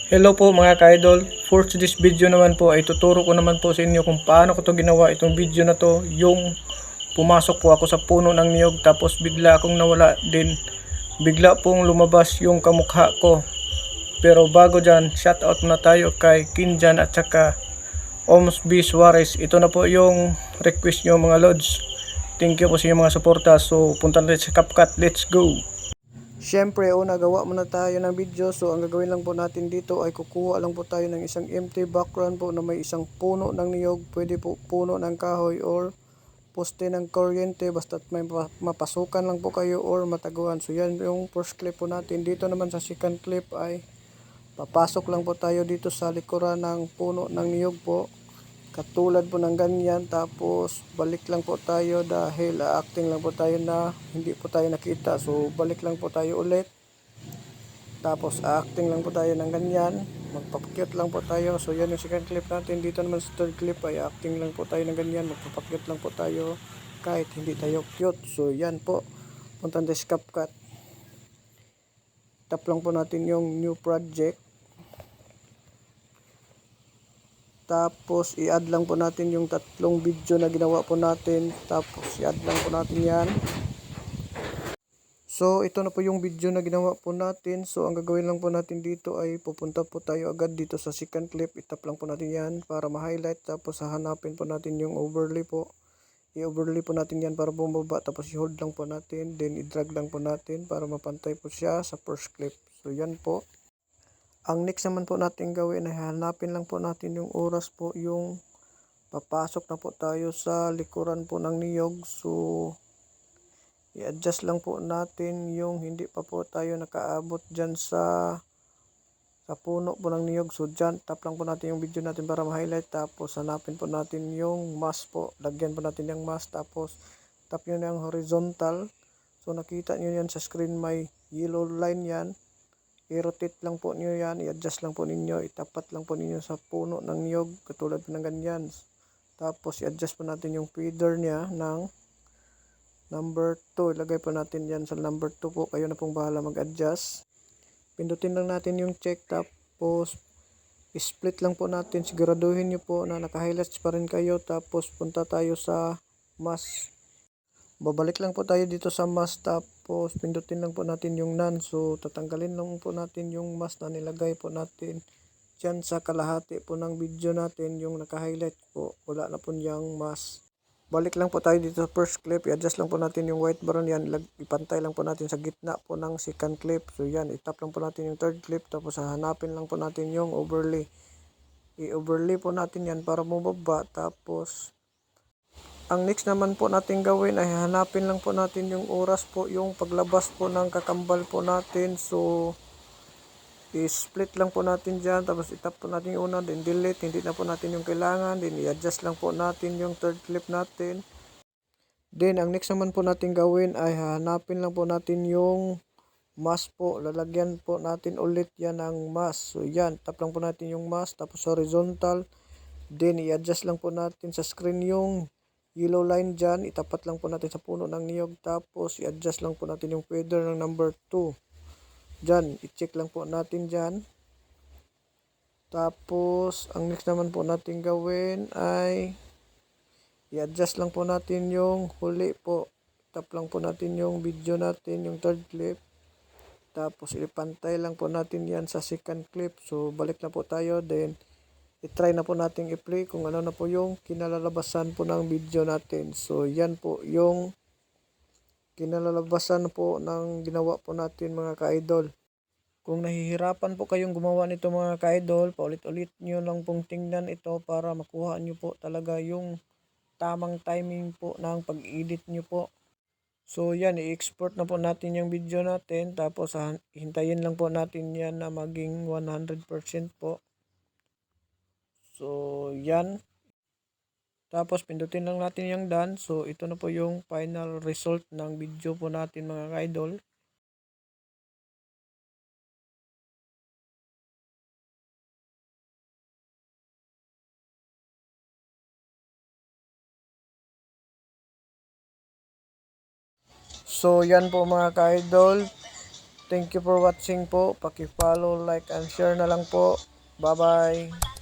Hello po mga ka-idol. For this video naman po ay tuturo ko naman po sa inyo kung paano ko to ginawa itong video na to. Yung pumasok po ako sa puno ng niyog tapos bigla akong nawala din. Bigla pong lumabas yung kamukha ko. Pero bago dyan, shoutout na tayo kay Kinjan at saka Oms B. Suarez. Ito na po yung request nyo mga lods. Thank you po sa inyong mga suporta. So punta natin sa CapCut. Let's go! Siyempre, una gawa muna tayo ng video. So, ang gagawin lang po natin dito ay kukuha lang po tayo ng isang empty background po na may isang puno ng niyog. Pwede po puno ng kahoy or poste ng kuryente. Basta may mapasukan lang po kayo or mataguan. So, yan yung first clip po natin. Dito naman sa second clip ay papasok lang po tayo dito sa likuran ng puno ng niyog po. Katulad po ng ganyan, tapos balik lang po tayo dahil acting lang po tayo na hindi po tayo nakita. So balik lang po tayo ulit, tapos acting lang po tayo ng ganyan, magpapakyut lang po tayo. So yan yung second clip natin. Dito naman sa third clip ay acting lang po tayo ng ganyan, magpapakyut lang po tayo kahit hindi tayo cute. So yan po, punta tayo sa CapCut. Tap lang po natin yung new project. Tapos i-add lang po natin yung tatlong video na ginawa po natin. Tapos i-add lang po natin yan. So ito na po yung video na ginawa po natin. So ang gagawin lang po natin dito ay pupunta po tayo agad dito sa second clip. I-tap lang po natin yan para ma-highlight. Tapos hahanapin po natin yung overlay po. I-overlay po natin yan para bumaba. Tapos i-hold lang po natin. Then i-drag lang po natin para mapantay po siya sa first clip. So yan po. Ang next naman po natin gawin ay hanapin lang po natin yung oras po, yung papasok na po tayo sa likuran po ng niyog. So i-adjust lang po natin yung hindi pa po tayo nakaabot dyan sa puno po ng niyog. So dyan, tap lang po natin yung video natin para ma-highlight. Tapos hanapin po natin yung mask po. Lagyan po natin yung mask. Tapos tap nyo na yung horizontal. So nakita nyo yan sa screen, may yellow line yan. I-rotate lang po niyo yan, i-adjust lang po ninyo, itapat lang po ninyo sa puno ng niyog, katulad po ng ganyan. Tapos i-adjust po natin yung feeder niya ng number 2. Ilagay po natin yan sa number 2 po, kayo na pong bahala mag-adjust. Pindutin lang natin yung check, tapos split lang po natin, siguraduhin nyo po na naka-highlights pa rin kayo. Tapos punta tayo sa mask. Babalik lang po tayo dito sa mask, tapos pindutin lang po natin yung none. So tatanggalin lang po natin yung mask na nilagay po natin dyan sa kalahati po ng video natin, yung naka-highlight po, wala na po yung mask. Balik lang po tayo dito sa first clip, i-adjust lang po natin yung white baron yan, ipantay lang po natin sa gitna po ng second clip. So yan, itap lang po natin yung third clip, tapos hahanapin lang po natin yung overlay. I-overlay po natin yan para bumaba. Tapos ang next naman po natin gawin ay hanapin lang po natin yung oras po, yung paglabas po ng kakambal po natin. So i-split lang po natin dyan, tapos itap po natin yung una, then delete, hindi na po natin yung kailangan, then i-adjust lang po natin yung third clip natin. Then ang next naman po natin gawin ay hanapin lang po natin yung mask po, lalagyan po natin ulit yan ng mask. So yan, tap lang po natin yung mask, tapos horizontal, then i-adjust lang po natin sa screen yung yellow line dyan, itapat lang po natin sa puno ng niyog. Tapos i-adjust lang po natin yung feather ng number 2 dyan, i-check lang po natin dyan. Tapos ang next naman po natin gawin ay i-adjust lang po natin yung huli po, tap lang po natin yung video natin, yung third clip. Tapos ipantay lang po natin yan sa second clip. So balik na po tayo, then i-try na po natin i-play kung ano na po yung kinalalabasan po ng video natin. So yan po yung kinalalabasan po ng ginawa po natin mga ka-idol. Kung nahihirapan po kayong gumawa nito mga ka-idol, paulit-ulit nyo lang pong tingnan ito para makuha nyo po talaga yung tamang timing po ng pag-edit nyo po. So yan, i-export na po natin yung video natin, tapos hintayin lang po natin yan na maging 100% po. So yan, tapos pindutin lang natin yung done. So ito na po yung final result ng video po natin mga ka-idol. So yan po mga ka-idol, thank you for watching po. Paki-follow, like, and share na lang po. Bye-bye.